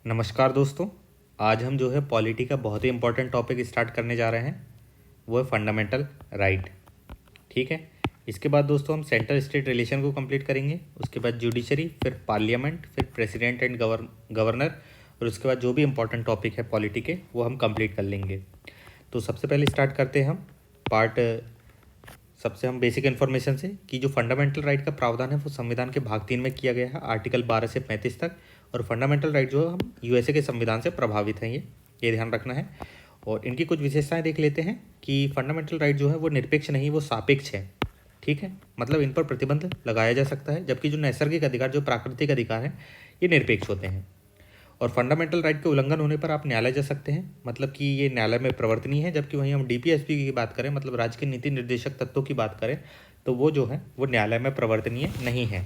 नमस्कार दोस्तों। आज हम जो है पॉलिटी का बहुत ही इंपॉर्टेंट टॉपिक स्टार्ट करने जा रहे हैं, वो है फंडामेंटल राइट। ठीक है। इसके बाद दोस्तों हम सेंट्रल स्टेट रिलेशन को कंप्लीट करेंगे, उसके बाद जुडिशरी, फिर पार्लियामेंट, फिर प्रेसिडेंट एंड गवर्नर, और उसके बाद जो भी इंपॉर्टेंट टॉपिक है पॉलिटी के वो हम कंप्लीट कर लेंगे। तो सबसे पहले स्टार्ट करते हैं हम पार्ट सबसे हम बेसिक इन्फॉर्मेशन से कि जो फंडामेंटल राइट का प्रावधान है वो संविधान के भाग 3 में किया गया है, आर्टिकल 12 से 35 तक। और फंडामेंटल राइट जो है हम यूएसए के संविधान से प्रभावित हैं, ये ध्यान रखना है। और इनकी कुछ विशेषताएं देख लेते हैं कि फंडामेंटल राइट जो है वो निरपेक्ष नहीं, वो सापेक्ष है। ठीक है, मतलब इन पर प्रतिबंध लगाया जा सकता है, जबकि जो नैसर्गिक अधिकार, जो प्राकृतिक अधिकार हैं, ये निरपेक्ष होते हैं। और फंडामेंटल राइट के उल्लंघन होने पर आप न्यायालय जा सकते हैं, मतलब कि ये न्यायालय में प्रवर्तनीय है। जबकि वहीं हम डीपीएसपी की बात करें, मतलब राज्य के नीति निर्देशक तत्वों की बात करें, तो वो जो है वो न्यायालय में प्रवर्तनीय नहीं है।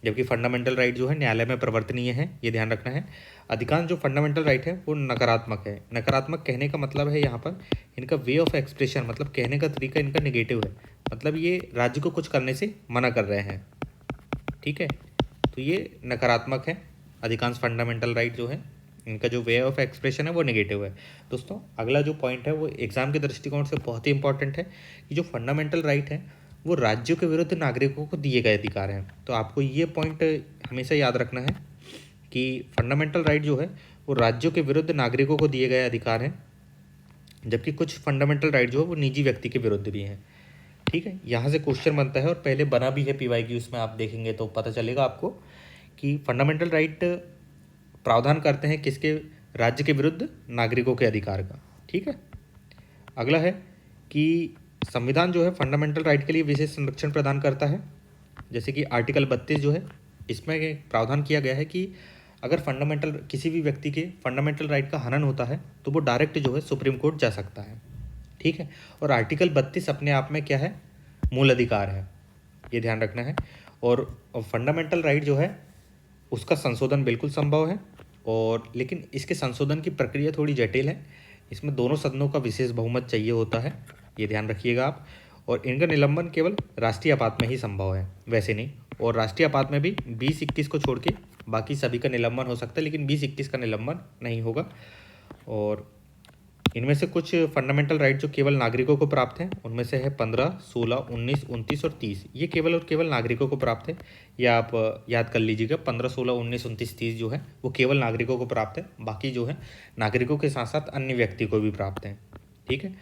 जबकि फंडामेंटल राइट जो है न्यायालय में प्रवर्तनीय है, ये ध्यान रखना है। अधिकांश जो फंडामेंटल राइट है वो नकारात्मक है। नकारात्मक कहने का मतलब है यहाँ पर इनका वे ऑफ एक्सप्रेशन, मतलब कहने का तरीका इनका नेगेटिव है, मतलब ये राज्य को कुछ करने से मना कर रहे हैं। ठीक है, तो ये नकारात्मक है। अधिकांश फंडामेंटल राइट जो है इनका जो वे ऑफ एक्सप्रेशन है वो नेगेटिव है। दोस्तों अगला जो पॉइंट है वो एग्जाम के दृष्टिकोण से बहुत ही इंपॉर्टेंट है कि जो फंडामेंटल राइट है वो राज्यों के विरुद्ध नागरिकों को दिए गए अधिकार हैं। तो आपको ये पॉइंट हमेशा याद रखना है कि फंडामेंटल राइट जो है वो राज्यों के विरुद्ध नागरिकों को दिए गए अधिकार हैं, जबकि कुछ फंडामेंटल राइट जो है वो निजी व्यक्ति के विरुद्ध भी हैं। ठीक है, यहाँ से क्वेश्चन बनता है और पहले बना भी है पीवाईक्यू, उसमें आप देखेंगे तो पता चलेगा आपको कि फंडामेंटल राइट प्रावधान करते हैं किसके, राज्य के विरुद्ध नागरिकों के अधिकार का। ठीक है, अगला है कि संविधान जो है फंडामेंटल राइट के लिए विशेष संरक्षण प्रदान करता है। जैसे कि आर्टिकल 32 जो है इसमें एक प्रावधान किया गया है कि अगर फंडामेंटल किसी भी व्यक्ति के फंडामेंटल राइट का हनन होता है तो वो डायरेक्ट जो है सुप्रीम कोर्ट जा सकता है। ठीक है, और आर्टिकल 32 अपने आप में क्या है, मूल अधिकार है, ये ध्यान रखना है। और फंडामेंटल राइट जो है उसका संशोधन बिल्कुल संभव है, और लेकिन इसके संशोधन की प्रक्रिया थोड़ी जटिल है। इसमें दोनों सदनों का विशेष बहुमत चाहिए होता है, ये ध्यान रखिएगा आप। और इनका निलंबन केवल राष्ट्रीय आपात में ही संभव है, वैसे नहीं। और राष्ट्रीय आपात में भी 2021 को छोड़ के बाकी सभी का निलंबन हो सकता है, लेकिन 2021 का निलंबन नहीं होगा। और इनमें से कुछ फंडामेंटल राइट जो केवल नागरिकों को प्राप्त हैं उनमें से है 15, 16, 19, 29 और 30। ये केवल और केवल नागरिकों को प्राप्त है, या आप याद कर लीजिएगा 15, 16, 19, 29, 30 जो है वो केवल नागरिकों को प्राप्त है। बाकी जो है नागरिकों के साथ साथ अन्य व्यक्ति को भी प्राप्त है। ठीक है,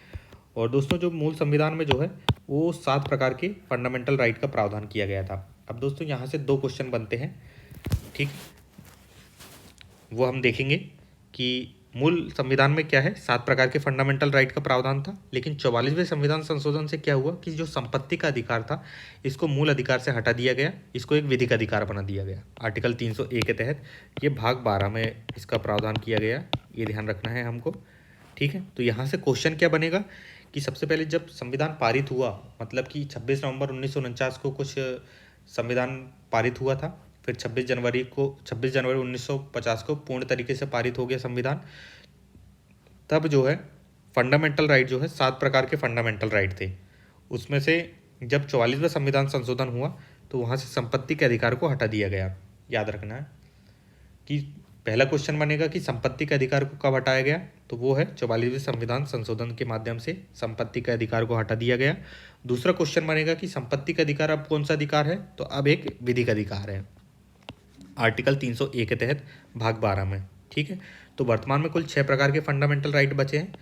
और दोस्तों जो मूल संविधान में जो है वो 7 प्रकार के फंडामेंटल राइट का प्रावधान किया गया था। अब दोस्तों यहाँ से 2 क्वेश्चन बनते हैं, ठीक, वो हम देखेंगे कि मूल संविधान में क्या है, 7 प्रकार के फंडामेंटल राइट का प्रावधान था, लेकिन 44वें संविधान संशोधन से क्या हुआ कि जो संपत्ति का अधिकार था इसको मूल अधिकार से हटा दिया गया, इसको एक विधिक अधिकार बना दिया गया। आर्टिकल 300A के तहत ये भाग 12 में इसका प्रावधान किया गया, ये ध्यान रखना है हमको। ठीक है, तो यहाँ से क्वेश्चन क्या बनेगा कि सबसे पहले जब संविधान पारित हुआ, मतलब कि 26 नवंबर 1949 को कुछ संविधान पारित हुआ था, फिर 26 जनवरी 1950 को पूर्ण तरीके से पारित हो गया संविधान। तब जो है फंडामेंटल राइट जो है 7 प्रकार के फंडामेंटल राइट थे, उसमें से जब 44वां संविधान संशोधन हुआ तो वहाँ से संपत्ति के अधिकार को हटा दिया गया। याद रखना है कि पहला क्वेश्चन बनेगा कि संपत्ति के अधिकार को कब हटाया गया, तो वो है 44वें संविधान संशोधन के माध्यम से संपत्ति के अधिकार को हटा दिया गया। दूसरा क्वेश्चन बनेगा कि संपत्ति का अधिकार अब कौन सा अधिकार है, तो अब एक विधिक अधिकार है, आर्टिकल 300A के तहत भाग 12 में। ठीक है, तो वर्तमान में कुल 6 प्रकार के फंडामेंटल राइट बचे हैं।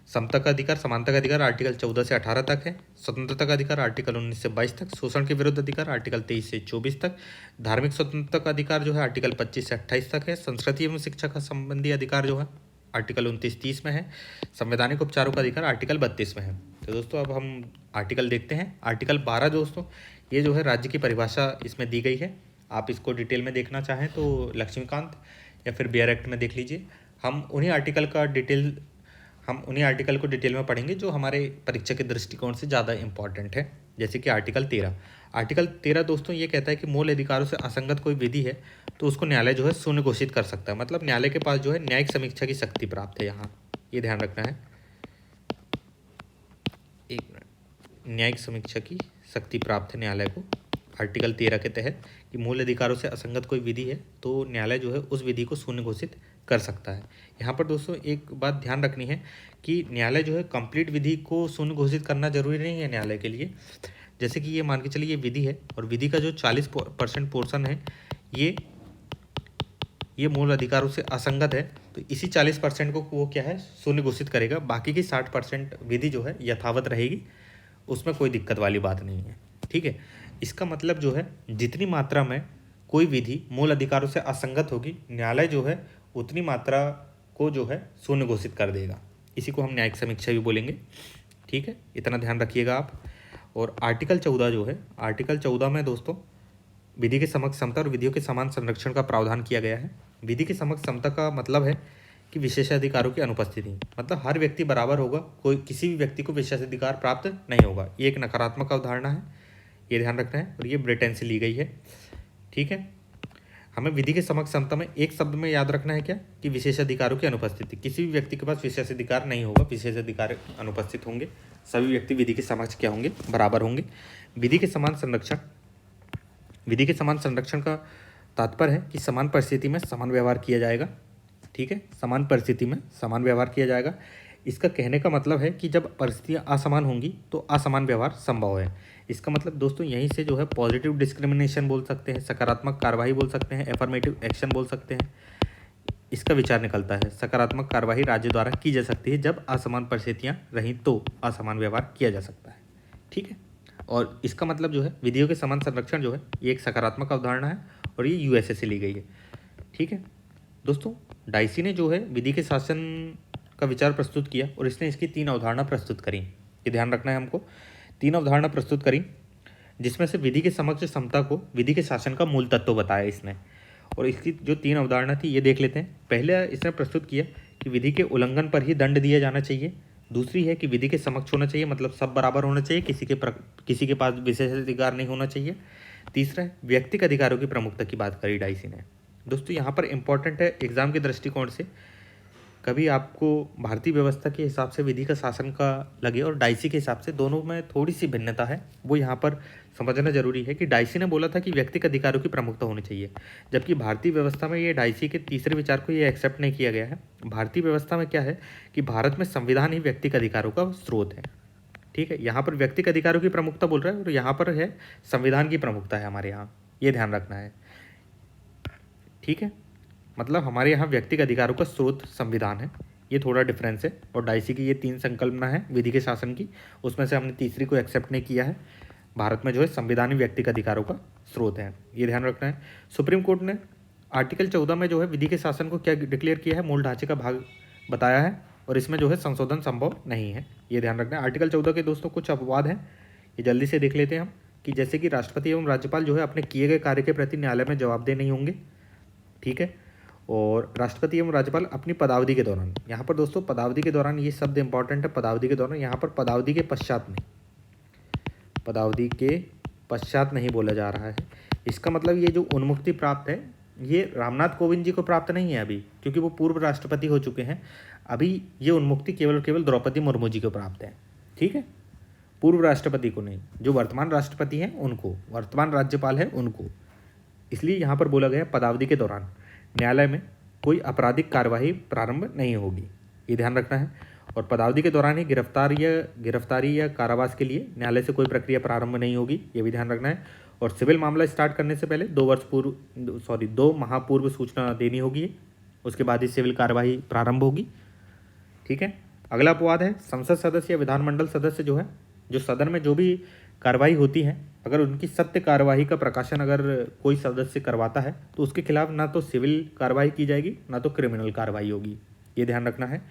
समता का अधिकार, समानता का अधिकार आर्टिकल 14 से 18 तक है, स्वतंत्रता का अधिकार आर्टिकल 19 से 22 तक, शोषण के विरुद्ध अधिकार आर्टिकल 23 से 24 तक, धार्मिक स्वतंत्रता का अधिकार जो है आर्टिकल 25 से 28 तक है, संस्कृति एवं शिक्षा का संबंधी अधिकार जो है आर्टिकल 29-30 में है, संवैधानिक उपचारों का अधिकार आर्टिकल 32 में है। तो दोस्तों अब हम आर्टिकल देखते हैं। आर्टिकल 12 दोस्तों ये जो है राज्य की परिभाषा इसमें दी गई है, आप इसको डिटेल में देखना चाहें तो लक्ष्मीकांत या फिर बियर एक्ट में देख लीजिए। हम उन्हीं आर्टिकल को डिटेल में पढ़ेंगे जो हमारे परीक्षा के दृष्टिकोण से ज़्यादा इंपॉर्टेंट है। जैसे कि आर्टिकल 13 दोस्तों ये कहता है कि मूल अधिकारों से असंगत कोई विधि है तो उसको न्यायालय जो है शून्य घोषित कर सकता है, मतलब न्यायालय के पास जो है न्यायिक समीक्षा की शक्ति प्राप्त है। यहाँ ये ध्यान रखना है, एक मिनट, न्यायिक समीक्षा की शक्ति प्राप्त है न्यायालय को। आर्टिकल 13 के तहत कि मूल अधिकारों से असंगत कोई विधि है तो न्यायालय जो है उस विधि को शून्य घोषित कर सकता है। यहाँ पर दोस्तों एक बात ध्यान रखनी है कि न्यायालय जो है कंप्लीट विधि को शून्य घोषित करना जरूरी नहीं है न्यायालय के लिए। जैसे कि ये मान के चलिए ये विधि है और विधि का जो 40% पोर्शन है ये मूल अधिकारों से असंगत है, तो इसी 40% को वो क्या है शून्य घोषित करेगा। बाकी की 60% विधि जो है यथावत रहेगी, उसमें कोई दिक्कत वाली बात नहीं है। ठीक है, इसका मतलब जो है जितनी मात्रा में कोई विधि मूल अधिकारों से असंगत होगी, न्यायालय जो है उतनी मात्रा को जो है शून्य घोषित कर देगा। इसी को हम न्यायिक समीक्षा भी बोलेंगे। ठीक है, इतना ध्यान रखिएगा आप। और आर्टिकल 14 जो है, आर्टिकल 14 में दोस्तों विधि के समक्ष समता और विधियों के समान संरक्षण का प्रावधान किया गया है। विधि के समक्ष समता का मतलब है कि विशेषाधिकारों की अनुपस्थिति, मतलब हर व्यक्ति बराबर होगा, कोई किसी भी व्यक्ति को विशेषाधिकार प्राप्त नहीं होगा। ये एक नकारात्मक अवधारणा है, ये ध्यान रखना है, और ये ब्रिटेन से ली गई है। ठीक है, हमें विधि के समक्ष समता में एक शब्द में याद रखना है क्या कि विशेषाधिकारों की अनुपस्थिति, किसी भी व्यक्ति के पास विशेषाधिकार नहीं होगा, विशेषाधिकार अनुपस्थित होंगे, सभी व्यक्ति विधि के समक्ष क्या होंगे, बराबर होंगे। विधि के समान संरक्षण, विधि के समान संरक्षण का तात्पर्य है कि समान परिस्थिति में समान व्यवहार किया जाएगा। ठीक है, समान परिस्थिति में समान व्यवहार किया जाएगा। इसका कहने का मतलब है कि जब परिस्थितियाँ असमान होंगी तो असमान व्यवहार संभव है। इसका मतलब दोस्तों यहीं से जो है पॉजिटिव डिस्क्रिमिनेशन बोल सकते हैं, सकारात्मक कार्रवाई बोल सकते हैं, एफर्मेटिव एक्शन बोल सकते हैं, इसका विचार निकलता है। सकारात्मक कार्रवाई राज्य द्वारा की जा सकती है जब असमान परिस्थितियाँ रहीं तो असमान व्यवहार किया जा सकता है। ठीक है, और इसका मतलब जो है विधियों के समान संरक्षण जो है ये एक सकारात्मक अवधारणा है और ये यूएसए से ली गई है। ठीक है दोस्तों, डाइसी ने जो है विधि के शासन का विचार प्रस्तुत किया और इसने इसकी 3 अवधारणा प्रस्तुत करी। ये ध्यान रखना है हमको, 3 अवधारणा प्रस्तुत करी, जिसमें से विधि के समक्ष समता को विधि के शासन का मूल तत्व बताया इसने। और इसकी जो 3 अवधारणा थी ये देख लेते हैं। पहले इसने प्रस्तुत किया कि विधि के उल्लंघन पर ही दंड दिया जाना चाहिए। दूसरी है कि विधि के समक्ष होना चाहिए, मतलब सब बराबर होना चाहिए, किसी के पास विशेषाधिकार नहीं होना चाहिए। तीसरा है व्यक्तिगत अधिकारों की प्रमुखता की बात करी डाइसी ने। दोस्तों यहाँ पर इंपॉर्टेंट है एग्जाम के दृष्टिकोण से, कभी आपको भारतीय व्यवस्था के हिसाब से विधि का शासन का लगे और डाइसी के हिसाब से, दोनों में थोड़ी सी भिन्नता है, वो यहाँ पर समझना जरूरी है कि डाइसी ने बोला था कि व्यक्तिगत अधिकारों की प्रमुखता होनी चाहिए, जबकि भारतीय व्यवस्था में ये डाइसी के तीसरे विचार को ये एक्सेप्ट नहीं किया गया है। भारतीय व्यवस्था में क्या है कि भारत में संविधान ही व्यक्तिगत अधिकारों का स्रोत है। ठीक है, यहाँ पर व्यक्तिगत अधिकारों की प्रमुखता बोल रहा है और यहाँ पर है संविधान की प्रमुखता है हमारे यहाँ, ये ध्यान रखना है। ठीक है, मतलब हमारे यहाँ व्यक्तिगत अधिकारों का स्रोत संविधान है, ये थोड़ा डिफरेंस है। और डाइसी की ये 3 संकल्पना है विधि के शासन की, उसमें से हमने तीसरी को एक्सेप्ट नहीं किया है। भारत में जो है संविधान ही व्यक्तिगत अधिकारों का स्रोत है, ये ध्यान रखना है। सुप्रीम कोर्ट ने आर्टिकल 14 में जो है विधि के शासन को क्या डिक्लेयर किया है, मूल ढांचे का भाग बताया है, और इसमें जो है संशोधन संभव नहीं है, ये ध्यान रखना है। आर्टिकल 14 के दोस्तों कुछ अपवाद हैं, ये जल्दी से देख लेते हैं हम, कि जैसे कि राष्ट्रपति एवं राज्यपाल जो है अपने किए गए कार्य के प्रति न्यायालय में जवाबदेह नहीं होंगे। ठीक है, और राष्ट्रपति एवं राज्यपाल अपनी पदावधि के दौरान, यहाँ पर दोस्तों पदावधि के दौरान ये शब्द इंपॉर्टेंट है, पदावधि के दौरान, यहाँ पर पदावधि के पश्चात नहीं, पदावधि के पश्चात नहीं बोला जा रहा है। इसका मतलब ये जो उन्मुक्ति प्राप्त है ये रामनाथ कोविंद जी को प्राप्त नहीं है अभी, क्योंकि वो पूर्व राष्ट्रपति हो चुके हैं। अभी ये उन्मुक्ति केवल केवल द्रौपदी मुर्मू जी को प्राप्त है। ठीक है, पूर्व राष्ट्रपति को नहीं, जो वर्तमान राष्ट्रपति हैं उनको, वर्तमान राज्यपाल है उनको। इसलिए यहाँ पर बोला गया पदावधि के दौरान न्यायालय में कोई आपराधिक कार्यवाही प्रारंभ नहीं होगी, ये ध्यान रखना है। और पदावधि के दौरान ही गिरफ्तारी या कारावास के लिए न्यायालय से कोई प्रक्रिया प्रारंभ नहीं होगी, ये भी ध्यान रखना है। और सिविल मामला स्टार्ट करने से पहले 2 माह पूर्व सूचना देनी होगी, उसके बाद ही सिविल कार्यवाही प्रारंभ होगी। ठीक है, अगला अपवाद है संसद सदस्य या विधानमंडल सदस्य जो है, जो सदन में जो भी कार्रवाई होती है, अगर उनकी सत्य कार्यवाही का प्रकाशन अगर कोई सदस्य करवाता है तो उसके खिलाफ ना तो सिविल कार्रवाई की जाएगी ना तो क्रिमिनल कार्रवाई होगी, ये ध्यान रखना है।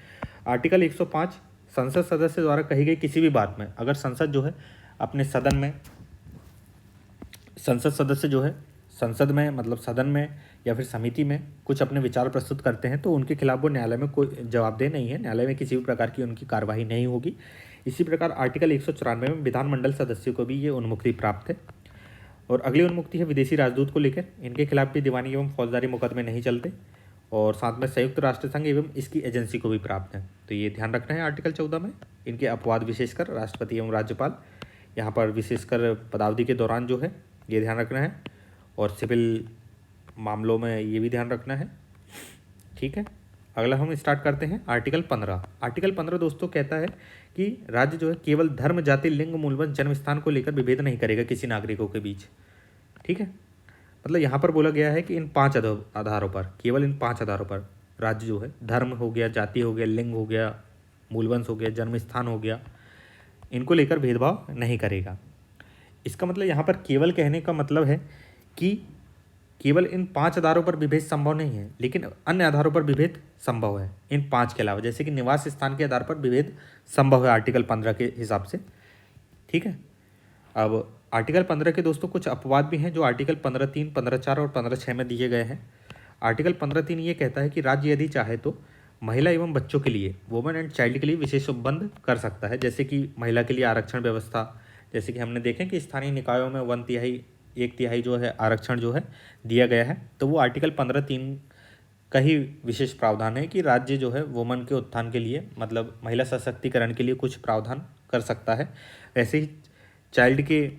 आर्टिकल 105 संसद सदस्य द्वारा कही गई किसी भी बात में, अगर संसद जो है अपने सदन में, संसद सदस्य जो है संसद में मतलब सदन में या फिर समिति में कुछ अपने विचार प्रस्तुत करते हैं तो उनके खिलाफ वो न्यायालय में कोई जवाबदेह नहीं है, न्यायालय में किसी भी प्रकार की उनकी कार्यवाही नहीं होगी। इसी प्रकार आर्टिकल 194 में विधानमंडल सदस्यों को भी ये उन्मुक्ति प्राप्त है। और अगली उन्मुक्ति है विदेशी राजदूत को लेकर, इनके खिलाफ भी दीवानी एवं फौजदारी मुकदमे नहीं चलते, और साथ में संयुक्त राष्ट्र संघ एवं इसकी एजेंसी को भी प्राप्त है, तो ये ध्यान रखना है आर्टिकल 14 में। इनके अपवाद विशेषकर राष्ट्रपति एवं राज्यपाल, यहाँ पर विशेषकर पदावधि के दौरान जो है ये ध्यान रखना है, और सिविल मामलों में ये भी ध्यान रखना है। ठीक है, अगला हम स्टार्ट करते हैं आर्टिकल 15। आर्टिकल 15 दोस्तों कहता है कि राज्य जो है केवल धर्म, जाति, लिंग, मूलभूत जन्म स्थान को लेकर विभेद नहीं करेगा किसी नागरिकों के बीच। ठीक है, मतलब यहाँ पर बोला गया है कि इन 5 आधारों पर, केवल इन 5 आधारों पर राज्य जो है धर्म हो गया, जाति हो गया, लिंग हो गया, मूलवंश हो गया, जन्म स्थान हो गया, इनको लेकर भेदभाव नहीं करेगा। इसका मतलब यहाँ पर केवल कहने का मतलब है कि केवल इन 5 आधारों पर विभेद संभव नहीं है, लेकिन अन्य आधारों पर विभेद संभव है इन 5 के अलावा, जैसे कि निवास स्थान के आधार पर विभेद संभव है आर्टिकल 15 के हिसाब से। ठीक है, अब आर्टिकल 15 के दोस्तों कुछ अपवाद भी हैं जो आर्टिकल 15(3), 15(4) और 15(6) में दिए गए हैं। आर्टिकल 15(3) ये कहता है कि राज्य यदि चाहे तो महिला एवं बच्चों के लिए, वुमेन एंड चाइल्ड के लिए विशेष उपबंध कर सकता है, जैसे कि महिला के लिए आरक्षण व्यवस्था, जैसे कि हमने देखें कि स्थानीय निकायों में 1/3 जो है आरक्षण जो है दिया गया है, तो वो आर्टिकल 15(3) का ही विशेष प्रावधान है कि राज्य जो है वुमन के उत्थान के लिए, मतलब महिला सशक्तिकरण के लिए कुछ प्रावधान कर सकता है। ऐसे ही चाइल्ड के,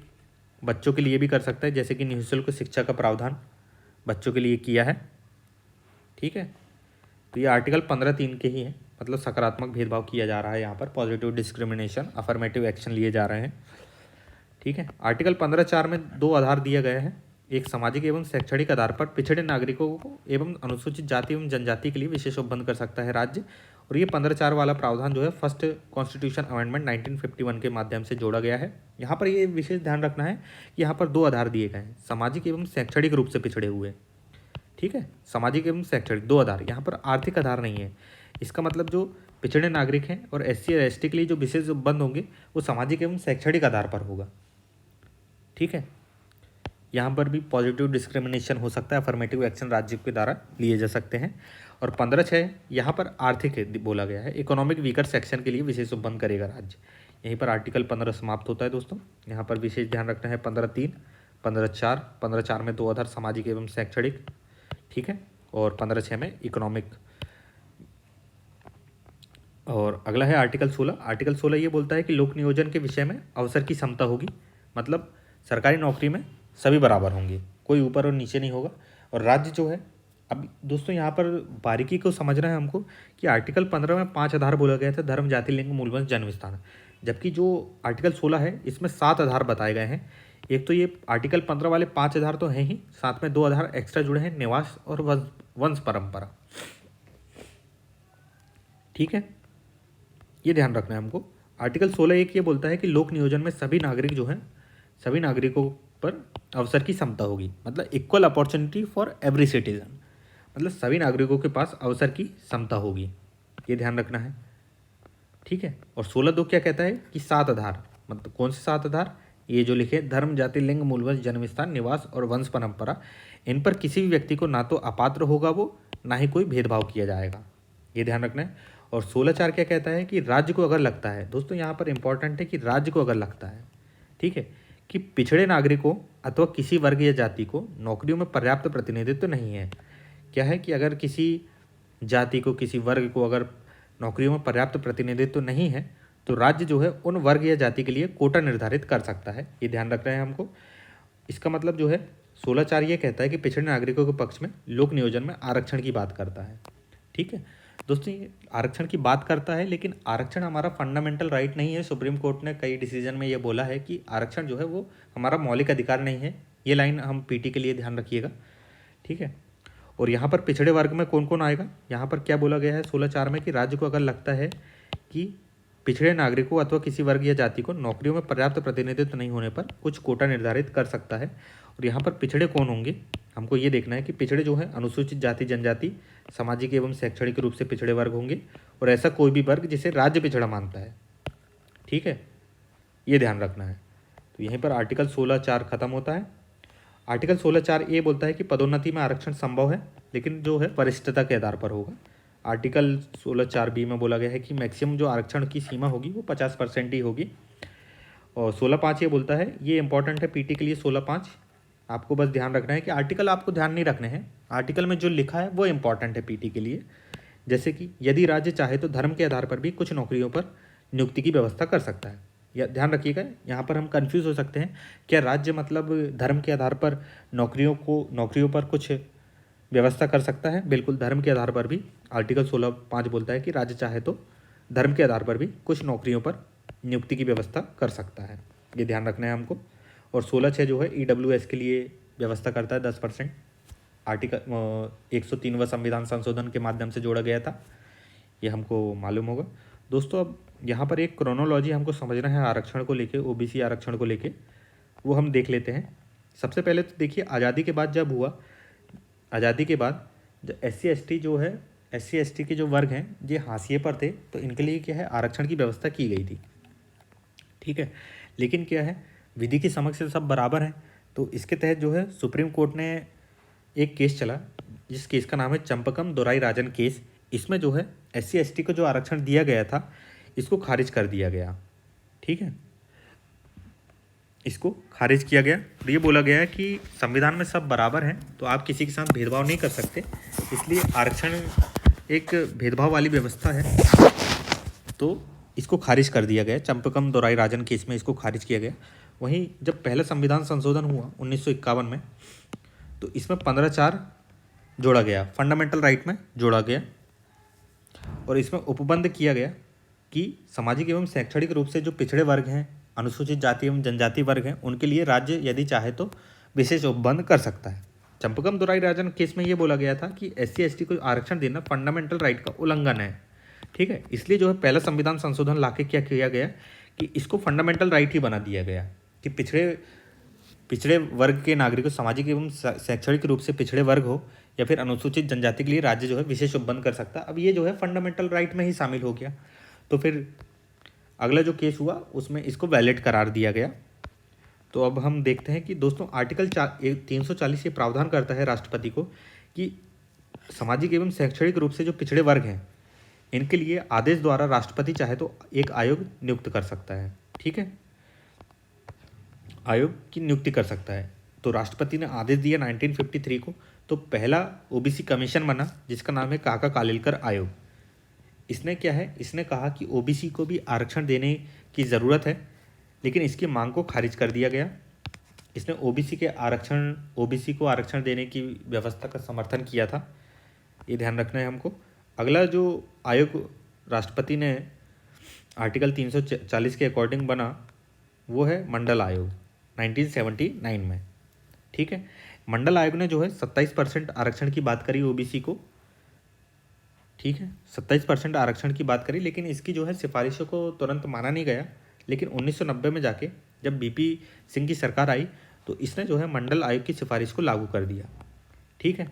बच्चों के लिए भी कर सकता है, जैसे कि निःशुल्क शिक्षा का प्रावधान बच्चों के लिए किया है। ठीक है, तो ये आर्टिकल 15(3) के ही है, मतलब सकारात्मक भेदभाव किया जा रहा है यहाँ पर, पॉजिटिव डिस्क्रिमिनेशन, अफर्मेटिव एक्शन लिए जा रहे हैं। ठीक है, आर्टिकल 15(4) में 2 आधार दिया गया है, एक सामाजिक एवं शैक्षणिक आधार पर पिछड़े नागरिकों को एवं अनुसूचित जाति एवं जनजाति के लिए विशेष उपबंध कर सकता है राज्य, और ये 15(4) वाला प्रावधान जो है फर्स्ट कॉन्स्टिट्यूशन अमेंडमेंट 1951 के माध्यम से जोड़ा गया है। यहाँ पर ये विशेष ध्यान रखना है कि यहाँ पर 2 आधार दिए गए हैं, सामाजिक एवं शैक्षणिक रूप से पिछड़े हुए। ठीक है, सामाजिक एवं शैक्षणिक 2 आधार, यहाँ पर आर्थिक आधार नहीं है। इसका मतलब जो पिछड़े नागरिक हैं और SC और ST के लिए जो विशेष उपबंध होंगे वो सामाजिक एवं शैक्षणिक आधार पर होगा। ठीक है, यहाँ पर भी पॉजिटिव डिस्क्रिमिनेशन हो सकता है, अफर्मेटिव एक्शन राज्य के द्वारा लिए जा सकते हैं। और 15(6) यहाँ पर आर्थिक बोला गया है, इकोनॉमिक वीकर सेक्शन के लिए विशेष उपबंध करेगा राज्य। यहीं पर आर्टिकल 15 समाप्त होता है दोस्तों। यहाँ पर विशेष ध्यान रखना है 15(3), 15(4), 15(4) में 2 आधार, सामाजिक एवं शैक्षणिक। ठीक है, और 15(6) में इकोनॉमिक। और अगला है आर्टिकल 16। आर्टिकल 16 ये बोलता है कि लोक नियोजन के विषय में अवसर की समता होगी, मतलब सरकारी नौकरी में सभी बराबर होंगे, कोई ऊपर और नीचे नहीं होगा। और राज्य जो है, अब दोस्तों यहाँ पर बारीकी को समझना है हमको कि आर्टिकल 15 में 5 आधार बोला गया था, धर्म, जाति, लिंग, मूलवंश, जन्म स्थान, जबकि जो आर्टिकल 16 है इसमें 7 आधार बताए गए हैं। एक तो ये आर्टिकल 15 वाले 5 आधार तो हैं ही, साथ में 2 आधार एक्स्ट्रा जुड़े हैं, निवास और वंश परंपरा। ठीक है, ये ध्यान रखना है हमको। आर्टिकल 16(1) ये बोलता है कि लोक नियोजन में सभी नागरिक जो हैं, सभी नागरिकों पर अवसर की समता होगी, मतलब equal opportunity for every citizen, मतलब सभी नागरिकों के पास अवसर की समता होगी, ये ध्यान रखना है। ठीक है, और 16(2) क्या कहता है कि 7 आधार, मतलब कौन से 7 आधार, ये जो लिखे, धर्म, जाति, लिंग, मूलवंश, जन्म स्थान, निवास और वंश परंपरा, इन पर किसी भी व्यक्ति को ना तो अपात्र होगा वो, ना ही कोई भेदभाव किया जाएगा, ये ध्यान रखना है। और 16(4) क्या कहता है कि राज्य को अगर लगता है, दोस्तों यहाँ पर इंपॉर्टेंट है कि राज्य को अगर लगता है, ठीक है, कि पिछड़े नागरिकों अथवा किसी वर्ग या जाति को नौकरियों में पर्याप्त प्रतिनिधित्व नहीं है, क्या है कि अगर किसी जाति को, किसी वर्ग को अगर नौकरियों में पर्याप्त प्रतिनिधित्व नहीं है, तो राज्य जो है उन वर्ग या जाति के लिए कोटा निर्धारित कर सकता है, ये ध्यान रखना है हमको। इसका मतलब जो है 16(4) ये कहता है कि पिछड़े नागरिकों के पक्ष में लोक नियोजन में आरक्षण की बात करता है। ठीक है दोस्तों, ये आरक्षण की बात करता है, लेकिन आरक्षण हमारा फंडामेंटल राइट नहीं है। सुप्रीम कोर्ट ने कई डिसीजन में ये बोला है कि आरक्षण जो है वो हमारा मौलिक अधिकार नहीं है। ये लाइन हम पीटी के लिए ध्यान रखिएगा। ठीक है, और यहाँ पर पिछड़े वर्ग में कौन कौन आएगा, यहाँ पर क्या बोला गया है 16(4) में कि राज्य को अगर लगता है कि पिछड़े नागरिकों अथवा किसी वर्ग या जाति को नौकरियों में पर्याप्त प्रतिनिधित्व नहीं होने पर कुछ कोटा निर्धारित कर सकता है। और यहाँ पर पिछड़े कौन होंगे, हमको ये देखना है कि पिछड़े जो है अनुसूचित जाति, जनजाति, सामाजिक एवं शैक्षणिक रूप से पिछड़े वर्ग होंगे, और ऐसा कोई भी वर्ग जिसे राज्य पिछड़ा मानता है। ठीक है, ये ध्यान रखना है। तो यहीं पर आर्टिकल 16(4) खत्म होता है। आर्टिकल 16(4) ये बोलता है कि पदोन्नति में आरक्षण संभव है, लेकिन जो है वरिष्ठता के आधार पर होगा। आर्टिकल 16(4)(b) में बोला गया है कि मैक्सिमम जो आरक्षण की सीमा होगी वो 50% ही होगी। और 16(5) ये बोलता है, ये इंपॉर्टेंट है पीटी के लिए 16(5), आपको बस ध्यान रखना है कि आर्टिकल आपको ध्यान नहीं रखने हैं, आर्टिकल में जो लिखा है वो इंपॉर्टेंट है पीटी के लिए। जैसे कि यदि राज्य चाहे तो धर्म के आधार पर भी कुछ नौकरियों पर नियुक्ति की व्यवस्था कर सकता है। या ध्यान रखिएगा, यहाँ पर हम कंफ्यूज हो सकते हैं। क्या राज्य मतलब धर्म के आधार पर नौकरियों पर कुछ व्यवस्था कर सकता है? बिल्कुल, धर्म के आधार पर भी आर्टिकल 16(5) बोलता है कि राज्य चाहे तो धर्म के आधार पर भी कुछ नौकरियों पर नियुक्ति की व्यवस्था कर सकता है। ये ध्यान रखना है हमको। और 16(6) जो है EWS के लिए व्यवस्था करता है 10%। आर्टिकल 103वां संविधान संशोधन के माध्यम से जोड़ा गया था, ये हमको मालूम होगा। दोस्तों, अब यहाँ पर एक क्रोनोलॉजी हमको समझना है आरक्षण को लेके, OBC आरक्षण को लेके, वो हम देख लेते हैं। सबसे पहले तो देखिए, आज़ादी के बाद जब हुआ, आज़ादी के बाद जो SC ST के जो वर्ग हैं ये हाशिए पर थे, तो इनके लिए क्या है, आरक्षण की व्यवस्था की गई थी। ठीक है, लेकिन क्या है, विधि की समक्ष से सब बराबर हैं। तो इसके तहत जो है सुप्रीम कोर्ट ने एक केस चला, जिस केस का नाम है चंपकम दोराई राजन केस। इसमें जो है SC ST को जो आरक्षण दिया गया था, इसको खारिज कर दिया गया। ठीक है, इसको खारिज किया गया और ये बोला गया है कि संविधान में सब बराबर हैं, तो आप किसी के साथ भेदभाव नहीं कर सकते, इसलिए आरक्षण एक भेदभाव वाली व्यवस्था है, तो इसको खारिज कर दिया गया। चंपकम दोराई राजन केस में इसको खारिज किया गया। वहीं जब पहला संविधान संशोधन हुआ 1951 में, तो इसमें 15(4) जोड़ा गया, फंडामेंटल राइट में जोड़ा गया, और इसमें उपबंध किया गया कि सामाजिक एवं शैक्षणिक रूप से जो पिछड़े वर्ग हैं, अनुसूचित जाति एवं जनजाति वर्ग हैं, उनके लिए राज्य यदि चाहे तो विशेष उपबंध कर सकता है। चंपकम दोराई राजन केस में ये बोला गया था कि SC ST को आरक्षण देना फंडामेंटल राइट का उल्लंघन है। ठीक है, इसलिए जो है पहला संविधान संशोधन लाके क्या किया गया कि इसको फंडामेंटल राइट ही बना दिया गया कि पिछड़े वर्ग के नागरिकों, सामाजिक एवं शैक्षणिक रूप से पिछड़े वर्ग हो या फिर अनुसूचित जनजाति के लिए राज्य जो है विशेष उपबंध कर सकता है। अब ये जो है फंडामेंटल राइट में ही शामिल हो गया, तो फिर अगला जो केस हुआ उसमें इसको वैलिड करार दिया गया। तो अब हम देखते हैं कि दोस्तों, आर्टिकल 340 ये प्रावधान करता है राष्ट्रपति को कि सामाजिक एवं शैक्षणिक रूप से जो पिछड़े वर्ग हैं, इनके लिए आदेश द्वारा राष्ट्रपति चाहे तो एक आयोग नियुक्त कर सकता है। ठीक है, आयोग की नियुक्ति कर सकता है। तो राष्ट्रपति ने आदेश दिया 1953 को, तो पहला OBC कमीशन बना जिसका नाम है काका कालेलकर आयोग। इसने क्या है, इसने कहा कि OBC को भी आरक्षण देने की ज़रूरत है, लेकिन इसकी मांग को खारिज कर दिया गया। इसने OBC को आरक्षण देने की व्यवस्था का समर्थन किया था, ये ध्यान रखना है हमको। अगला जो आयोग राष्ट्रपति ने आर्टिकल 340 के अकॉर्डिंग बना, वो है मंडल आयोग 1979 में। ठीक है, मंडल आयोग ने जो है 27% आरक्षण की बात करी OBC को। ठीक है, 27% आरक्षण की बात करी, लेकिन इसकी जो है सिफारिशों को तुरंत माना नहीं गया। लेकिन 1990 में जाके जब BP सिंह की सरकार आई, तो इसने जो है मंडल आयोग की सिफारिश को लागू कर दिया। ठीक है,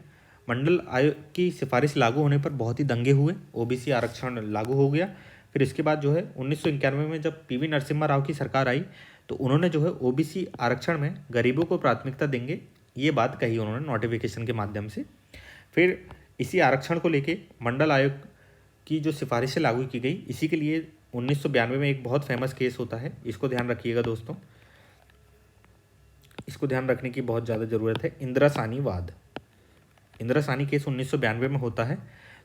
मंडल आयोग की सिफारिश लागू होने पर बहुत ही दंगे हुए, OBC आरक्षण लागू हो गया। फिर इसके बाद जो है 1991 में जब PV नरसिम्हा राव की सरकार आई, तो उन्होंने जो है OBC आरक्षण में गरीबों को प्राथमिकता देंगे, ये बात कही उन्होंने नोटिफिकेशन के माध्यम से। फिर इसी आरक्षण को लेके मंडल आयोग की जो सिफारिशें लागू की गई, इसी के लिए 1992 में एक बहुत फेमस केस होता है, इसको ध्यान रखिएगा दोस्तों, इसको ध्यान रखने की बहुत ज़्यादा ज़रूरत है। इंदिरा सानी वाद, इंदिरा सानी केस 1992 में होता है।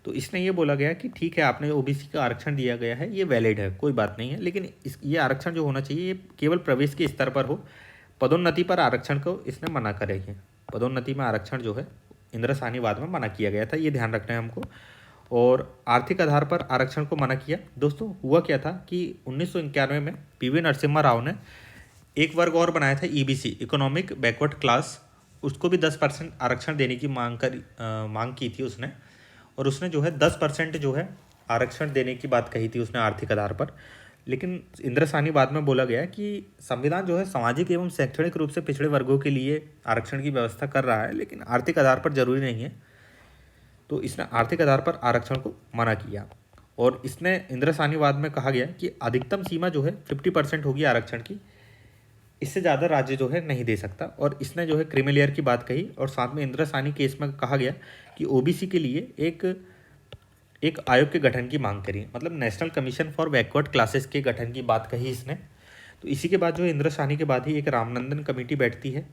तो इसने ये बोला गया कि ठीक है, आपने OBC का आरक्षण दिया गया है, ये वैलिड है, कोई बात नहीं है, लेकिन ये आरक्षण जो होना चाहिए ये केवल प्रवेश के स्तर पर हो, पदोन्नति पर आरक्षण को इसने मना करेगी। पदोन्नति में आरक्षण जो है इंदिरा सानी वाद में मना किया गया था, ये ध्यान रखना है हमको। और आर्थिक आधार पर आरक्षण को मना किया। दोस्तों, हुआ क्या था कि 1991 में PV नरसिम्हा राव ने एक वर्ग और बनाया था, EBC, इकोनॉमिक बैकवर्ड क्लास, उसको भी 10% आरक्षण देने की मांग की थी उसने, और उसने जो है 10% जो है आरक्षण देने की बात कही थी उसने आर्थिक आधार पर। लेकिन इंदिरा सानी बाद में बोला गया कि संविधान जो है सामाजिक एवं शैक्षणिक रूप से पिछड़े वर्गों के लिए आरक्षण की व्यवस्था कर रहा है, लेकिन आर्थिक आधार पर जरूरी नहीं है, तो इसने आर्थिक आधार पर आरक्षण को मना किया। और इसने इंदिरा सानी वाद में कहा गया कि अधिकतम सीमा जो है 50% होगी आरक्षण की, इससे ज़्यादा राज्य जो है नहीं दे सकता। और इसने जो है क्रीमी की बात कही, और साथ में इंदिरा सानी केस में कहा गया कि OBC के लिए एक आयोग के गठन की मांग करी, मतलब national commission for backward classes के गठन की बात कही इसने। तो इसी के बाद जो इंदिरा सानी के बाद ही एक रामनंदन कमेटी बैठती है,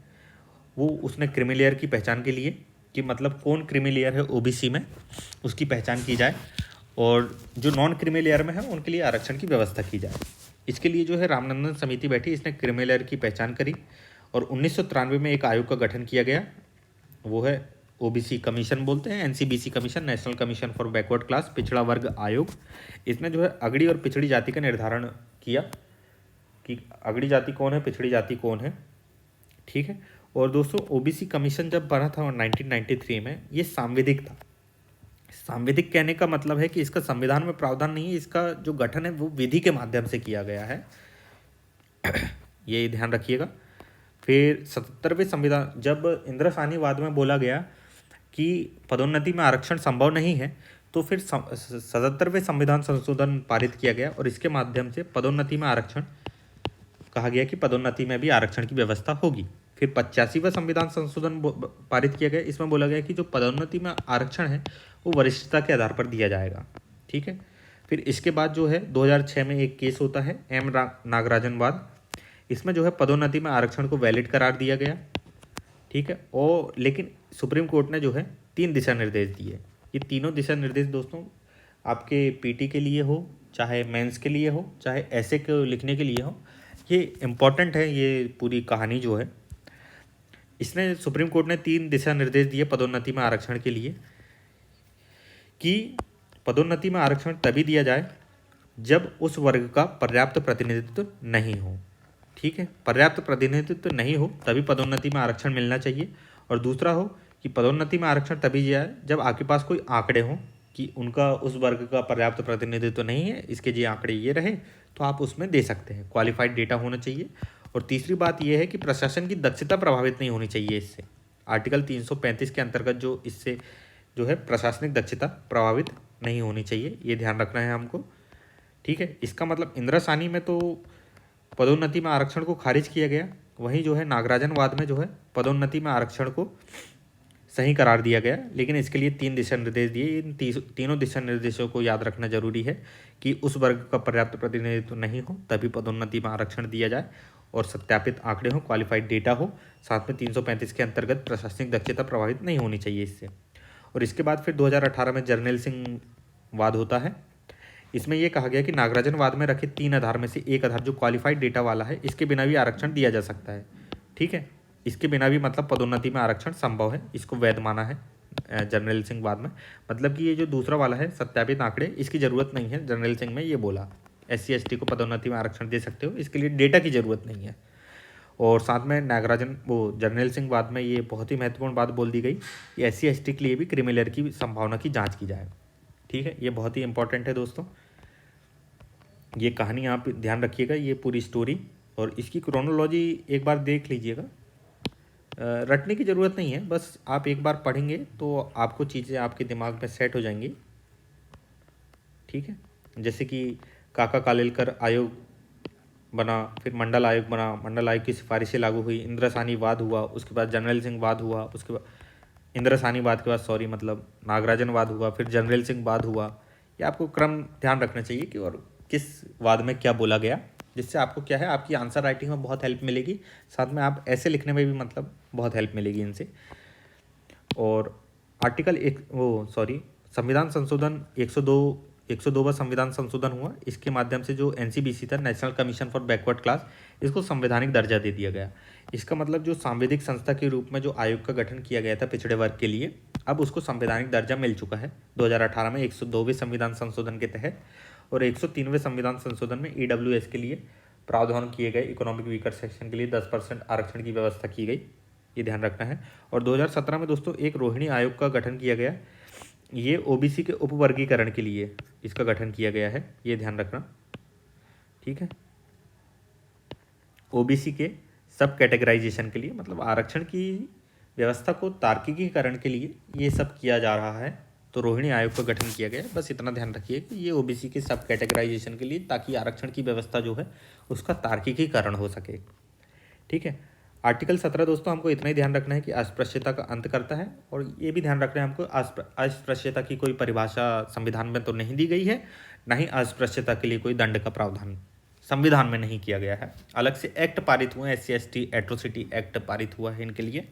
वो उसने क्रीमी लेयर की पहचान के लिए कि मतलब कौन क्रीमी लेयर है OBC में, उसकी पहचान की जाए, और जो नॉन क्रीमी लेयर में है उनके लिए आरक्षण की व्यवस्था की जाए। इसके लिए जो है रामनंदन समिति बैठी, इसने क्रीमी लेयर की पहचान करी और 1993 में एक आयोग का गठन किया गया, वो है ओबीसी कमीशन बोलते हैं, NCBC commission, national commission for backward class, पिछड़ा वर्ग आयोग। इसने जो है अगड़ी और पिछड़ी जाति का निर्धारण किया कि अगड़ी जाति कौन है, पिछड़ी जाति कौन है, ठीक है। और दोस्तों ओबीसी कमीशन जब बना था 1993 में, ये सांविधिक था। सांविधिक कहने का मतलब है कि इसका संविधान में प्रावधान नहीं है, इसका जो गठन है वो विधि के माध्यम से किया गया है, ये ध्यान रखिएगा। फिर 77वें संविधान, जब इंद्रसानीवाद में बोला गया कि पदोन्नति में आरक्षण संभव नहीं है, तो फिर 77वें संविधान संशोधन पारित किया गया और इसके माध्यम से पदोन्नति में आरक्षण कहा गया कि पदोन्नति में भी आरक्षण की व्यवस्था होगी। फिर 85वां संविधान संशोधन पारित किया गया, इसमें बोला गया कि जो पदोन्नति में आरक्षण है वो वरिष्ठता के आधार पर दिया जाएगा, ठीक है। फिर इसके बाद जो है 2006 में एक केस होता है नागराजन वाद, इसमें जो है पदोन्नति में आरक्षण को वैलिड करार दिया गया, ठीक है। और लेकिन सुप्रीम कोर्ट ने जो है 3 दिशा निर्देश दिए। ये तीनों दिशा निर्देश दोस्तों आपके पीटी के लिए हो, चाहे मेंस के लिए हो, चाहे ऐसे को लिखने के लिए हो, ये इम्पॉर्टेंट है। ये पूरी कहानी जो है, इसने सुप्रीम कोर्ट ने 3 दिशा निर्देश दिए पदोन्नति में आरक्षण के लिए कि पदोन्नति में आरक्षण तभी दिया जाए जब उस वर्ग का पर्याप्त प्रतिनिधित्व नहीं हो, ठीक है। पर्याप्त प्रतिनिधित्व नहीं हो तभी पदोन्नति में आरक्षण मिलना चाहिए। और दूसरा हो कि पदोन्नति में आरक्षण तभी दिया जाए जब आपके पास कोई आंकड़े हों कि उनका उस वर्ग का पर्याप्त प्रतिनिधित्व नहीं है, इसके जो आंकड़े ये रहे तो आप उसमें दे सकते हैं, क्वालिफाइड डेटा होना चाहिए। और तीसरी बात यह है कि प्रशासन की दक्षता प्रभावित नहीं होनी चाहिए इससे। आर्टिकल 335 के अंतर्गत जो इससे जो है प्रशासनिक दक्षता प्रभावित नहीं होनी चाहिए, ये ध्यान रखना है हमको, ठीक है। इसका मतलब इंदिरासानी में तो पदोन्नति में आरक्षण को खारिज किया गया, वहीं जो है नागराजनवाद में जो है पदोन्नति में आरक्षण को सही करार दिया गया, लेकिन इसके लिए 3 दिशा निर्देश दिए। इन तीनों दिशा निर्देशों को याद रखना जरूरी है कि उस वर्ग का पर्याप्त प्रतिनिधित्व नहीं हो तभी पदोन्नति में आरक्षण दिया जाए, और सत्यापित आंकड़े हो, क्वालिफाइड डेटा हो, साथ में 335 के अंतर्गत प्रशासनिक दक्षता प्रभावित नहीं होनी चाहिए इससे। और इसके बाद फिर 2018 में जर्नैल सिंह वाद होता है। इसमें यह कहा गया कि नागराजन वाद में रखे 3 आधार में से एक आधार जो क्वालिफाइड डेटा वाला है, इसके बिना भी आरक्षण दिया जा सकता है, ठीक है। इसके बिना भी मतलब पदोन्नति में आरक्षण संभव है, इसको वैध माना है जर्नैल सिंह वाद में। मतलब कि ये जो दूसरा वाला है सत्यापित आंकड़े, इसकी ज़रूरत नहीं है। जर्नैल सिंह में ये बोला SC/ST को पदोन्नति में आरक्षण दे सकते हो, इसके लिए डेटा की ज़रूरत नहीं है। और साथ में जर्नैल सिंह वाद में ये बहुत ही महत्वपूर्ण बात बोल दी गई कि SC/ST के लिए भी क्रीमी लेयर की संभावना की जाँच की जाए, ठीक है। ये बहुत ही इंपॉर्टेंट है दोस्तों, ये कहानी आप ध्यान रखिएगा, ये पूरी स्टोरी और इसकी क्रोनोलॉजी एक बार देख लीजिएगा। रटने की ज़रूरत नहीं है, बस आप एक बार पढ़ेंगे तो आपको चीज़ें आपके दिमाग में सेट हो जाएंगी, ठीक है। जैसे कि काका कालेलकर आयोग बना, फिर मंडल आयोग बना, मंडल आयोग की सिफारिशें लागू हुई, इंदिरासानी वाद हुआ, उसके बाद जर्नैल सिंह वाद हुआ, उसके बाद इंदिरासानी वाद के बाद मतलब नागराजन वाद हुआ, फिर जर्नैल सिंह वाद हुआ। ये आपको क्रम ध्यान रखना चाहिए कि और किस वाद में क्या बोला गया, जिससे आपको क्या है आपकी आंसर राइटिंग में बहुत हेल्प मिलेगी, साथ में आप ऐसे लिखने में भी मतलब बहुत हेल्प मिलेगी इनसे। और संविधान संशोधन 102वां संविधान संशोधन हुआ, इसके माध्यम से जो NCBC था, national commission for backward class, इसको संवैधानिक दर्जा दे दिया गया। इसका मतलब जो सांविधिक संस्था के रूप में जो आयोग का गठन किया गया था पिछड़े वर्ग के लिए, अब उसको संवैधानिक दर्जा मिल चुका है 2018 में 102वें संविधान संशोधन के तहत। और 103वें संविधान संशोधन में EWS के लिए प्रावधान किए गए, इकोनॉमिक वीकर सेक्शन के लिए 10% आरक्षण की व्यवस्था की गई, ये ध्यान रखना है। और 2017 में दोस्तों एक रोहिणी आयोग का गठन किया गया, ये OBC के उपवर्गीकरण के लिए इसका गठन किया गया है, ये ध्यान रखना, ठीक है। OBC के सब कैटेगराइजेशन के लिए, मतलब आरक्षण की व्यवस्था को तार्किकीकरण के लिए ये सब किया जा रहा है, तो रोहिणी आयोग का गठन किया गया। बस इतना ध्यान रखिए कि ये OBC के सब कैटेगराइजेशन के लिए, ताकि आरक्षण की व्यवस्था जो है उसका तार्किकीकरण हो सके, ठीक है। आर्टिकल 17 दोस्तों हमको इतना ही ध्यान रखना है कि अस्पृश्यता का अंत करता है, और ये भी ध्यान रखना है हमको अस्पृश्यता की कोई परिभाषा संविधान में तो नहीं दी गई है, ना ही अस्पृश्यता के लिए कोई दंड का प्रावधान संविधान में नहीं किया गया है। अलग से एक्ट पारित हुए हैं, SC/ST एट्रोसिटी एक्ट पारित हुआ है इनके लिए,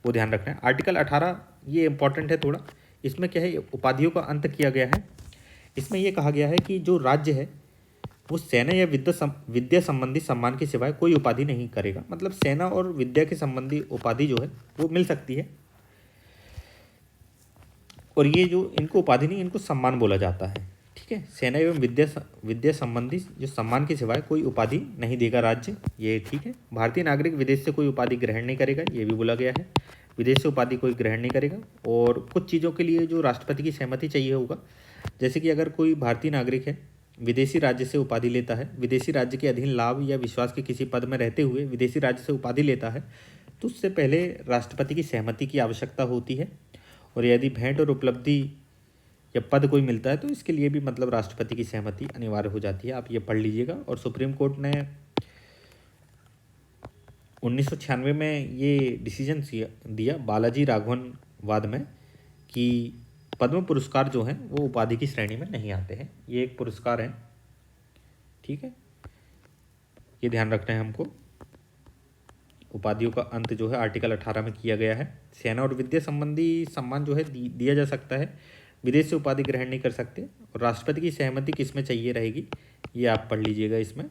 वो ध्यान रखना है। आर्टिकल 18 ये इंपॉर्टेंट है थोड़ा, इसमें क्या है उपाधियों का अंत किया गया है। इसमें यह कहा गया है कि जो राज्य है वो सेना या विद्या संबंधी सम्मान के सिवाय कोई उपाधि नहीं करेगा। मतलब सेना और विद्या के संबंधी उपाधि जो है वो मिल सकती है, और ये जो इनको उपाधि नहीं, इनको सम्मान बोला जाता है। ठीक है, सेना एवं विद्या संबंधी जो सम्मान के सिवाय कोई उपाधि नहीं देगा राज्य, ये ठीक है। भारतीय नागरिक विदेश से कोई उपाधि ग्रहण नहीं करेगा, ये भी बोला गया है, विदेश से उपाधि कोई ग्रहण नहीं करेगा। और कुछ चीज़ों के लिए जो राष्ट्रपति की सहमति चाहिए होगा, जैसे कि अगर कोई भारतीय नागरिक है, विदेशी राज्य से उपाधि लेता है, विदेशी राज्य के अधीन लाभ या विश्वास के किसी पद में रहते हुए विदेशी राज्य से उपाधि लेता है, तो उससे पहले राष्ट्रपति की सहमति की आवश्यकता होती है। और यदि भेंट और उपलब्धि या पद कोई मिलता है तो इसके लिए भी मतलब राष्ट्रपति की सहमति अनिवार्य हो जाती है। आप ये पढ़ लीजिएगा। और सुप्रीम कोर्ट ने 1996 में ये डिसीजन दिया बालाजी राघवन वाद में कि पद्म पुरस्कार जो हैं वो उपाधि की श्रेणी में नहीं आते हैं, ये एक पुरस्कार है। ठीक है, ये ध्यान रखना है हमको। उपाधियों का अंत जो है आर्टिकल 18 में किया गया है। सेना और विद्या संबंधी सम्मान जो है दिया जा सकता है, विदेश से उपाधि ग्रहण नहीं कर सकते। और राष्ट्रपति की सहमति किस में चाहिए रहेगी, ये आप पढ़ लीजिएगा इसमें।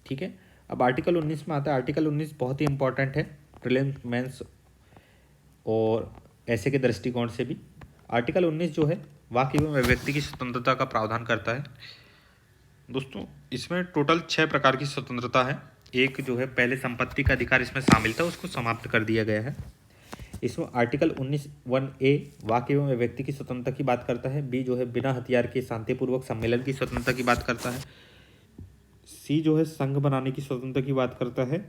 ठीक है, अब आर्टिकल 19 में आता है। आर्टिकल 19 बहुत ही इंपॉर्टेंट है प्रीलिम्स, मेंस और ऐसे के दृष्टिकोण से भी। आर्टिकल 19 जो है वाक एवं अभिव्यक्ति की स्वतंत्रता का प्रावधान करता है। दोस्तों इसमें टोटल 6 प्रकार की स्वतंत्रता है। एक जो है पहले संपत्ति का अधिकार इसमें शामिल था, उसको समाप्त कर दिया गया है। इसमें आर्टिकल 19(1)(a) वाक एवं अभिव्यक्ति की स्वतंत्रता की बात करता है। बी जो है बिना हथियार के शांतिपूर्वक सम्मेलन की स्वतंत्रता की बात करता है। सी जो है संघ बनाने की स्वतंत्रता की बात करता है,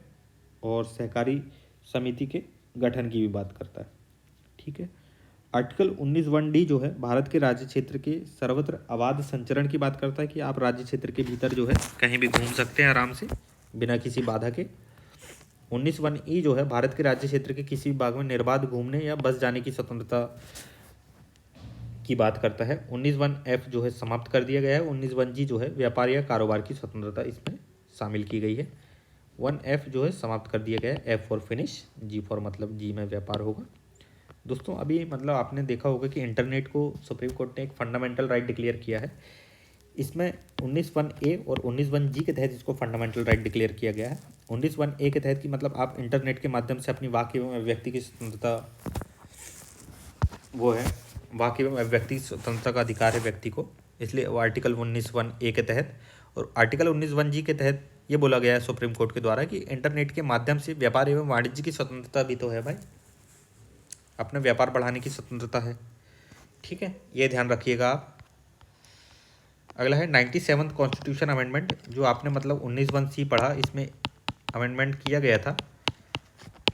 और सहकारी समिति के गठन की भी बात करता है। ठीक है, आर्टिकल 19(1)(d) जो है भारत के राज्य क्षेत्र के सर्वत्र अबाध संचरण की बात करता है, कि आप राज्य क्षेत्र के भीतर जो है कहीं भी घूम सकते हैं आराम से बिना किसी बाधा के। 19(1)(e) जो है भारत के राज्य क्षेत्र के किसी भी भाग में निर्बाध घूमने या बस जाने की स्वतंत्रता की बात करता है। 19(1)(f) जो है समाप्त कर दिया गया है। 19(1)(g) जो है व्यापार या कारोबार की स्वतंत्रता इसमें शामिल की गई है। 1(f) जो है समाप्त कर दिया गया है। F for finish, G for मतलब G में व्यापार होगा। दोस्तों अभी मतलब आपने देखा होगा कि इंटरनेट को सुप्रीम कोर्ट ने एक फंडामेंटल राइट डिक्लेयर किया है। इसमें 19(1)(a) और 19(1)(g) के तहत इसको फंडामेंटल राइट डिक्लेयर किया गया है। 19(1)(a) के तहत कि मतलब आप इंटरनेट के माध्यम से अपनी वाक एवं अभिव्यक्ति की स्वतंत्रता, वो है वाक एवं अभिव्यक्ति की स्वतंत्रता का अधिकार है व्यक्ति को, इसलिए वो आर्टिकल 19(1)(a) के तहत। और आर्टिकल 19(1)(g) के तहत ये बोला गया है सुप्रीम कोर्ट के द्वारा कि इंटरनेट के माध्यम से व्यापार एवं वाणिज्य की स्वतंत्रता भी तो है भाई, अपने व्यापार बढ़ाने की स्वतंत्रता है। ठीक है, ये ध्यान रखिएगा आप। अगला है 97th कॉन्स्टिट्यूशन अमेंडमेंट, जो आपने मतलब 19(1)(c) पढ़ा। इसमें अमेंडमेंट किया गया था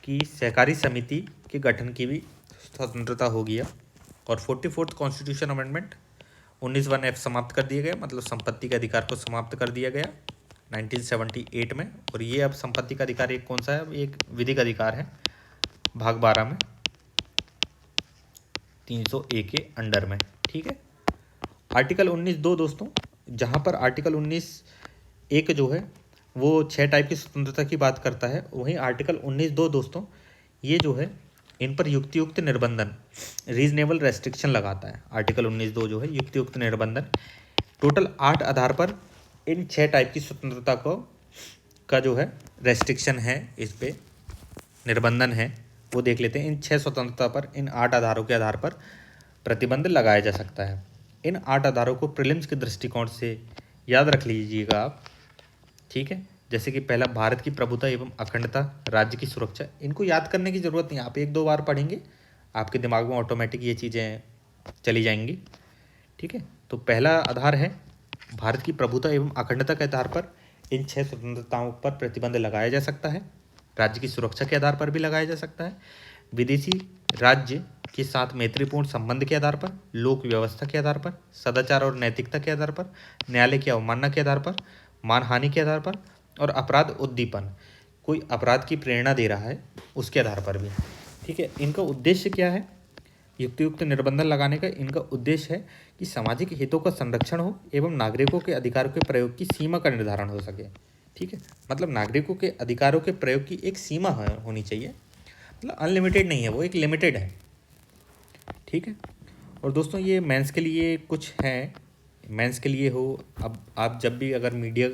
कि सहकारी समिति के गठन की भी स्वतंत्रता होगी। और 44th कॉन्स्टिट्यूशन अमेंडमेंट 19(1)(f) समाप्त कर दिया गया, मतलब संपत्ति के अधिकार को समाप्त कर दिया गया 1978 में। और ये अब संपत्ति का अधिकार एक कौन सा है, एक विधिक अधिकार है भाग 12 में 300(a) के अंडर में। ठीक है, आर्टिकल 19(2) दोस्तों, जहाँ पर आर्टिकल 19(1) जो है वो 6 टाइप की स्वतंत्रता की बात करता है, वहीं आर्टिकल 19(2) दोस्तों ये जो है इन पर युक्तियुक्त निर्बंधन, रीजनेबल रेस्ट्रिक्शन लगाता है। आर्टिकल 19(2) जो है युक्तियुक्त निर्बंधन, टोटल 8 आधार पर इन 6 टाइप की स्वतंत्रता का जो है रेस्ट्रिक्शन है, इस पे निर्बंधन है, वो देख लेते हैं। इन 6 स्वतंत्रता पर, इन 8 आधारों के आधार पर प्रतिबंध लगाया जा सकता है। इन 8 आधारों को प्रीलिम्स के दृष्टिकोण से याद रख लीजिएगा आप। ठीक है, जैसे कि पहला भारत की प्रभुता एवं अखंडता, राज्य की सुरक्षा, इनको याद करने की ज़रूरत नहीं, आप 1-2 बार पढ़ेंगे आपके दिमाग में ऑटोमेटिक ये चीज़ें चली जाएंगी। ठीक है, तो पहला आधार है भारत की प्रभुता एवं अखंडता के आधार पर इन 6 स्वतंत्रताओं पर प्रतिबंध लगाया जा सकता है। राज्य की सुरक्षा के आधार पर भी लगाया जा सकता है, विदेशी राज्य के साथ मैत्रीपूर्ण संबंध के आधार पर, लोक व्यवस्था के आधार पर, सदाचार और नैतिकता के आधार पर, न्यायालय की अवमानना के आधार पर, मानहानि के आधार पर, और अपराध उद्दीपन, कोई अपराध की प्रेरणा दे रहा है उसके आधार पर भी। ठीक है, इनका उद्देश्य क्या है युक्तियुक्त निर्बंधन लगाने का? इनका उद्देश्य है कि सामाजिक हितों का संरक्षण हो एवं नागरिकों के अधिकारों के प्रयोग की सीमा का निर्धारण हो सके। ठीक है, मतलब नागरिकों के अधिकारों के प्रयोग की एक सीमा होनी चाहिए, मतलब अनलिमिटेड नहीं है, वो एक लिमिटेड है। ठीक है, और दोस्तों ये मेंस के लिए कुछ हैं मेंस के लिए हो, अब आप जब भी अगर मीडिया